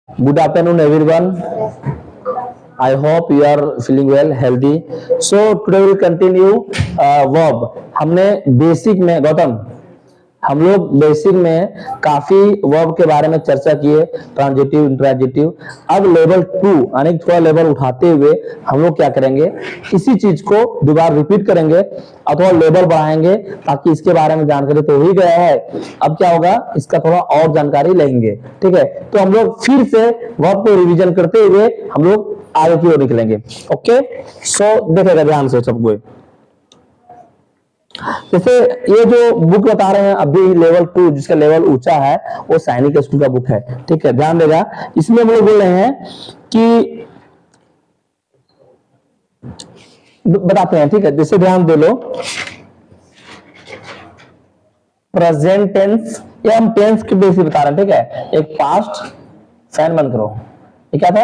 Good afternoon, everyone. I hope you are feeling well, healthy. So today we'll continue verb. हमने basic में गौतम हम लोग basic में काफी वर्ब के बारे में चर्चा किए, ट्रांजिटिव, इंट्रांजिटिव। अब लेवल 2 यानी थोड़ा लेवल उठाते हुए हम लोग क्या करेंगे, इसी चीज को दोबारा रिपीट करेंगे अथवा लेवल बढ़ाएंगे, ताकि इसके बारे में जानकारी तो हो ही गया है। अब क्या होगा, इसका थोड़ा और जानकारी लेंगे। ठीक है, तो हम लोग फिर से वर्ब को रिवीजन करते हुए हम लोग आगे की ओर निकलेंगे। ओके, सो देखेगा ध्यान से सबको। जैसे ये जो बुक बता रहे हैं अभी लेवल 2, जिसका लेवल ऊंचा है, वो सैनिक स्कूल का बुक है। ठीक है, ध्यान देगा। इसमें हम लोग बोल रहे हैं कि बताते हैं। ठीक है, जैसे ध्यान दे लो, प्रेजेंट टेंस, ये हम टेंस के बेसिस बता रहे हैं। ठीक है, एक पास्ट, फैन बंद करो, ये क्या था,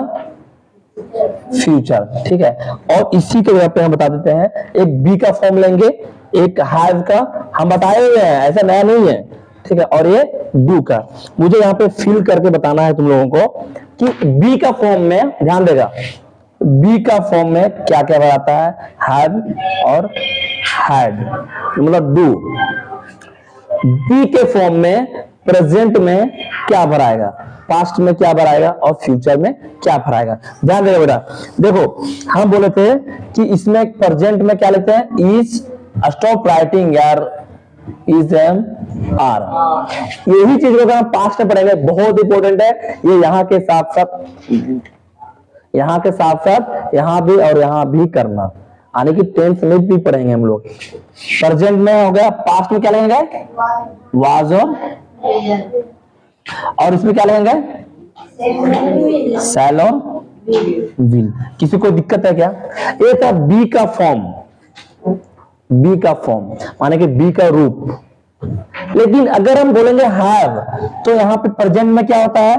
फ्यूचर। ठीक है, और इसी के जगह पे हम बता देते हैं, एक बी का फॉर्म लेंगे, एक हैव का, हम बताए हुए हैं, ऐसा नया नहीं है। ठीक है, और ये डू का। मुझे यहाँ पे फिल करके बताना है तुम लोगों को कि बी का फॉर्म में, ध्यान देगा, बी का फॉर्म में क्या क्या आता है, हैव और हैड, मतलब डू। बी के फॉर्म में प्रेजेंट में क्या भराएगा, पास्ट में क्या भराएगा और फ्यूचर में क्या भराएगा। ध्यान देगा बेटा। देखो, हम बोले थे कि इसमें प्रेजेंट में क्या लेते हैं, इज, स्टॉप राइटिंग यार, इज एम आर। यही चीज को हम पास्ट में पढ़ेंगे, बहुत इंपॉर्टेंट है ये। यहाँ के साथ साथ यहाँ भी और यहाँ भी करना, यानी कि टेंस में भी पढ़ेंगे हम लोग। प्रेजेंट में हो गया, पास्ट में क्या लेंगे, वाज और इसमें क्या लेंगे, शैल और विल। किसी को दिक्कत है क्या? ये था बी का फॉर्म, बी का फॉर्म माने कि बी का रूप। लेकिन अगर हम बोलेंगे हैव, तो यहाँ पे प्रेजेंट में क्या होता है,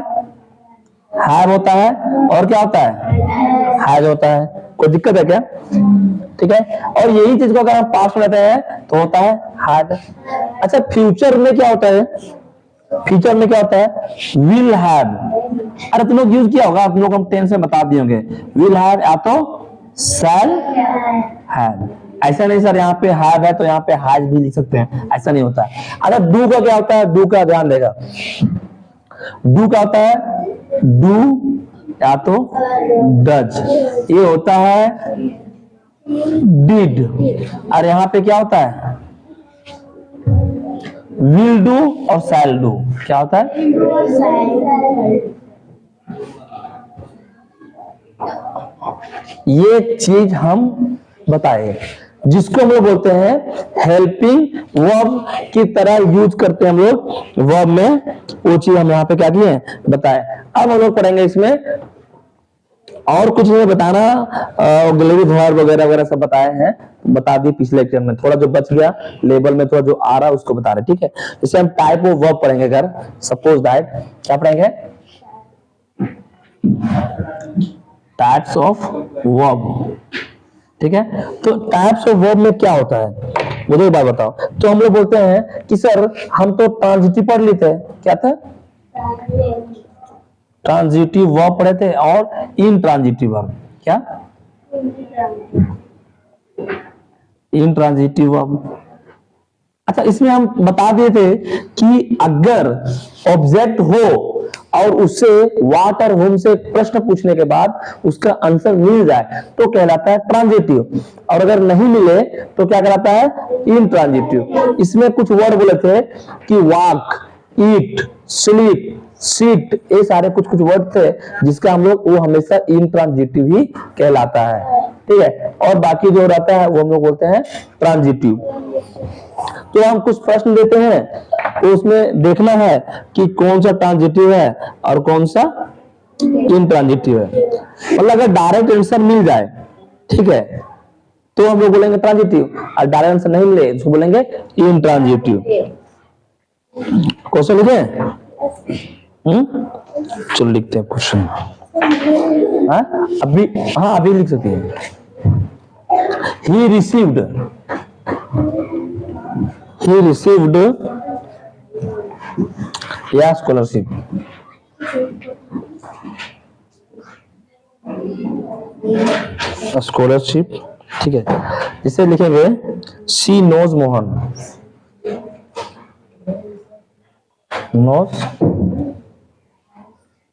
हैव होता है, और क्या होता है, हैज होता है। कोई दिक्कत है क्या? ठीक है, और यही चीज को अगर हम पास्ट में लेते हैं तो होता है हैड। अच्छा, फ्यूचर में क्या होता है, फ्यूचर में क्या होता है, विल हैव। अरे तुम लोग यूज किया होगा, तुम लोग हम टेंस में बता दिए होंगे, विल हैव या तो शैल हैव। ऐसा नहीं सर यहाँ पे हैव है तो यहाँ पे हैज भी लिख सकते हैं, ऐसा नहीं होता है। अच्छा, डू का क्या होता है, डू का ध्यान देगा, डू का होता है डू या तो डज, ये होता है डिड। और यहाँ पे क्या होता है, विल डू और शैल डू। क्या होता है, ये चीज हम बताए, जिसको हम लोग बोलते हैं हेल्पिंग वर्ब की तरह यूज करते हैं हम लोग वर्ब में। वो चीज हम यहाँ पे क्या किए बताए। अब हम लोग पढ़ेंगे इसमें और कुछ नहीं बताना, ऑक्सिलरी वर्ब वगैरह वगैरह सब बताए हैं, बता दिए पिछले लेक्चर में। थोड़ा जो बच गया लेवल में, थोड़ा जो आ रहा है उसको बता रहे। ठीक है, जैसे हम टाइप ऑफ वर्ब पढ़ेंगे, अगर सपोज दैट, क्या पढ़ेंगे, टाइप्स ऑफ वर्ब। ठीक है, तो टाइप्स ऑफ वर्ब में क्या होता है, मुझे एक बात बताओ। तो हम लोग बोलते हैं कि सर हम तो ट्रांजिटिव पढ़ लेते हैं, क्या था, ट्रांजिटिव वर्ब पढ़े थे, और इनट्रांजिटिव वर्ब, क्या, इनट्रांजिटिव वर्ब। अच्छा, इसमें हम बता दिए थे कि अगर ऑब्जेक्ट हो और उससे व्हाट और होम से प्रश्न पूछने के बाद उसका आंसर मिल जाए तो कहलाता है ट्रांजिटिव, और अगर नहीं मिले तो क्या कहलाता है, इनट्रांजिटिव। इसमें कुछ वर्ड बोले थे कि वॉक, ईट, स्लीप, सीट, ये सारे कुछ कुछ वर्ड थे जिसका हम लोग, वो हमेशा इनट्रांजिटिव ही कहलाता है। ठीक है, और बाकी जो रहता है वो हम लोग बोलते हैं ट्रांजिटिव। तो हम कुछ प्रश्न देते हैं, तो उसमें देखना है कि कौन सा ट्रांजिटिव है और कौन सा इनट्रांजिटिव है। मतलब अगर डायरेक्ट आंसर मिल जाए, ठीक है, तो हम लोग बोलेंगे ट्रांजिटिव, और डायरेक्ट आंसर नहीं मिले तो बोलेंगे इनट्रांजिटिव। क्वेश्चन लिखे, चलो लिखते हैं क्वेश्चन। अभी, हाँ अभी लिख सकते हैं। He received या स्कॉलरशिप, स्कॉलरशिप, ठीक है। इसे लिखेंगे she knows Mohan, knows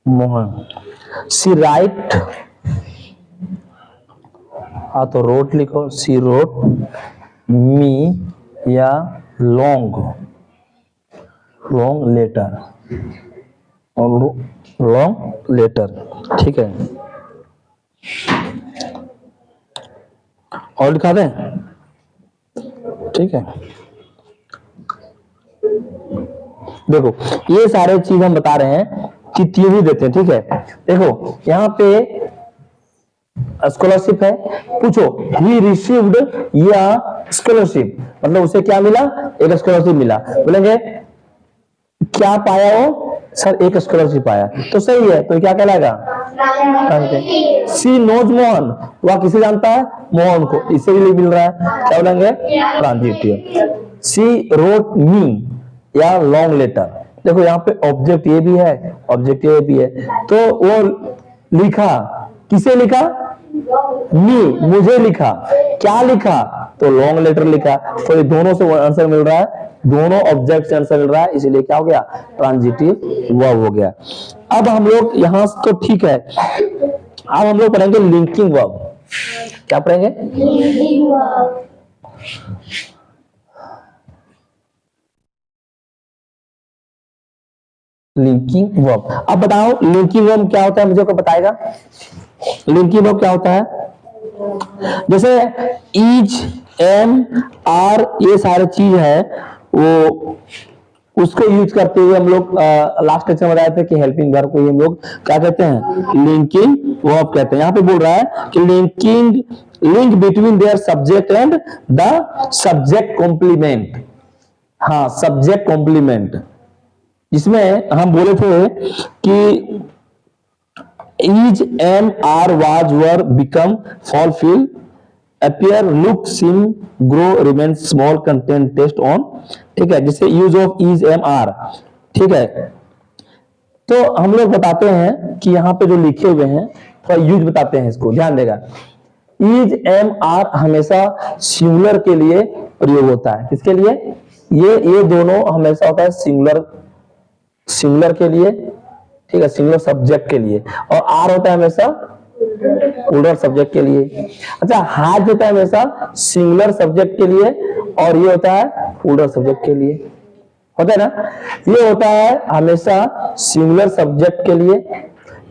Mohan. She write, तो रोट लिखो, शी रोट मी या लॉन्ग लेटर, लॉन्ग लेटर, ठीक है। और लिखा दें, ठीक है। देखो ये सारे चीज हम बता रहे हैं कि थ्योरी देते हैं, ठीक है। देखो यहाँ पे स्कॉलरशिप है, पूछो ही रिसीव्ड या स्कॉलरशिप, मतलब उसे क्या मिला, एक स्कॉलरशिप मिला। बोलेंगे क्या पाया वो, सर एक स्कॉलरशिप आया, तो सही है, तो क्या कहलाएगा, सी नोज मोहन, वह किसे जानता है, मोहन को, इसे भी मिल रहा है, क्या बोलेंगे, ट्रांजिटिव। सी रोट मी या लॉन्ग लेटर, देखो यहाँ पे ऑब्जेक्ट ये भी है, ऑब्जेक्ट ये भी है, तो वो लिखा, किसे लिखा, मी, मुझे लिखा, क्या लिखा, तो लॉन्ग लेटर लिखा, तो ये दोनों से आंसर मिल रहा है, दोनों ऑब्जेक्ट से आंसर मिल रहा है, इसीलिए क्या हो गया, ट्रांजिटिव वर्ब हो गया। अब हम लोग यहां तो ठीक है, अब हम लोग पढ़ेंगे लिंकिंग वर्ब। क्या पढ़ेंगे, लिंकिंग वर्ब। लिंकिंग वर्ब, अब बताओ लिंकिंग वर्ब क्या होता है, मुझे कोई बताएगा, लिंकिंग वर्ब क्या होता है। जैसे इज, एम, आर, ये सारे चीज है, वो उसको यूज करते हुए हम लोग लास्ट लेक्चर में बताए थे कि हेल्पिंग वर्ब को हम लोग क्या कहते हैं, लिंकिंग वर्ब कहते हैं। यहाँ पे बोल रहा है कि link between their subject and the subject complement, हाँ सब्जेक्ट कॉम्प्लीमेंट, जिसमें हम बोले थे कि is, am, are, was, were, become, fulfill, appear, look, seem, grow, remain, small, contain, taste, on, ठीक है। जिससे use of is, am, are, ठीक है। तो हम लोग बताते हैं कि यहाँ पे जो लिखे हुए हैं थोड़ा यूज बताते हैं, इसको ध्यान देगा। is, am, are हमेशा सिंगुलर के लिए प्रयोग होता है, किसके लिए, ये दोनों हमेशा होता है सिंगुलर के लिए, ठीक है, सिंगुलर सब्जेक्ट के लिए, और आर होता है हमेशा प्लूरल सब्जेक्ट के लिए। अच्छा हैज होता है हमेशा सिंगुलर सब्जेक्ट के लिए, और ये होता है प्लूरल सब्जेक्ट के लिए, होता है ना, ये होता है हमेशा सिंगुलर सब्जेक्ट के लिए,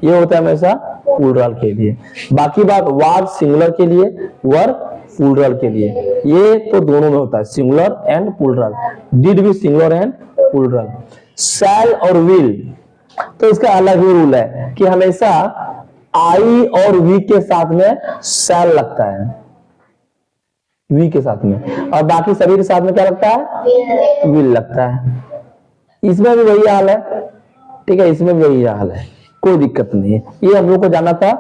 ये होता है हमेशा प्लूरल के लिए। बाकी बात वाज सिंगुलर के लिए, वर प्लूरल के लिए, ये तो दोनों में होता है, सिंगुलर एंड प्लूरल, डिड भी सिंगुलर एंड प्लूरल। शैल और विल, तो इसका अलग ही रूल है कि हमेशा आई और वी के साथ में शैल लगता है, वी के साथ में, और बाकी सभी के साथ में क्या लगता है, विल लगता है। इसमें भी वही हाल है, ठीक है, इसमें भी वही हाल है, कोई दिक्कत नहीं है, ये हम लोग को जाना था।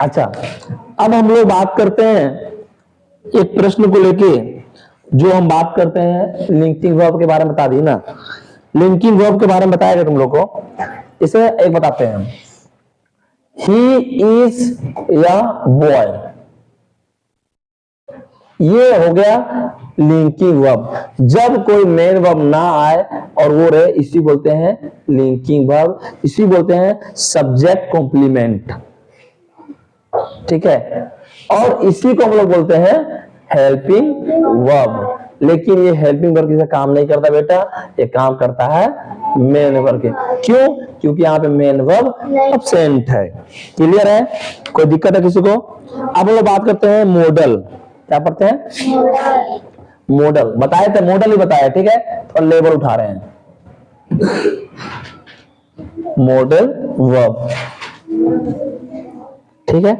अच्छा अब हम लोग बात करते हैं एक प्रश्न को लेके, जो हम बात करते हैं लिंकिंग वर्ब के बारे में, बता दी ना, लिंकिंग वर्ब के बारे में बताया तुम लोग को, इसे एक बताते हैं हम, ही इज या बॉय, ये हो गया लिंकिंग वर्ब। जब कोई मेन वर्ब ना आए और वो रहे, इसी बोलते हैं लिंकिंग वर्ब, इसी बोलते हैं सब्जेक्ट कॉम्प्लीमेंट, ठीक है, और इसी को हम लोग बोलते हैं हेल्पिंग वर्ब। लेकिन ये हेल्पिंग वर्ब किसी काम नहीं करता बेटा, ये काम करता है मेन वर्ब के। क्यों, क्योंकि यहाँ पे मेन वर्ब एब्सेंट है। क्लियर है, कोई दिक्कत है किसी को। अब हम लोग बात करते हैं मॉडल, क्या पढ़ते हैं, मॉडल बताए थे, मॉडल ही बताया, ठीक है, और लेबल उठा रहे हैं, मॉडल वर्ब, ठीक है,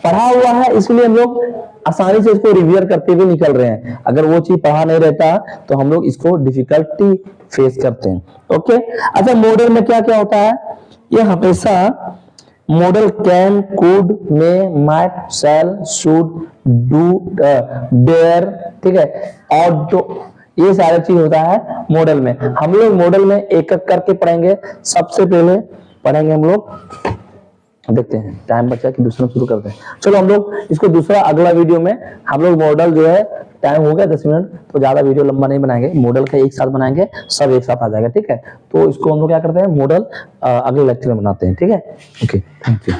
पढ़ा हुआ है, इसलिए हम लोग आसानी से इसको रिवीजन करते हुए निकल रहे हैं। अगर वो चीज पढ़ा नहीं रहता तो हम लोग इसको डिफिकल्टी फेस करते हैं। ओके, अच्छा मॉडल में क्या क्या होता है, ये हमेशा modal can, could, may, might, shall, should, do, dare, ठीक है, और जो ये सारे चीज होता है मॉडल में। हम लोग मॉडल में एक एक करके पढ़ेंगे। सबसे पहले पढ़ेंगे हम लोग देखते हैं, टाइम बचा कि दूसरा शुरू करते हैं। चलो हम लोग इसको दूसरा अगला वीडियो में हम लोग मॉडल जो है, टाइम हो गया 10 मिनट, तो ज्यादा वीडियो लंबा नहीं बनाएंगे, मॉडल का एक साथ बनाएंगे, सब एक साथ आ जाएगा, ठीक है। तो इसको हम लोग क्या करते हैं, मॉडल अगले लेक्चर में बनाते हैं, ठीक है। Okay, thank you.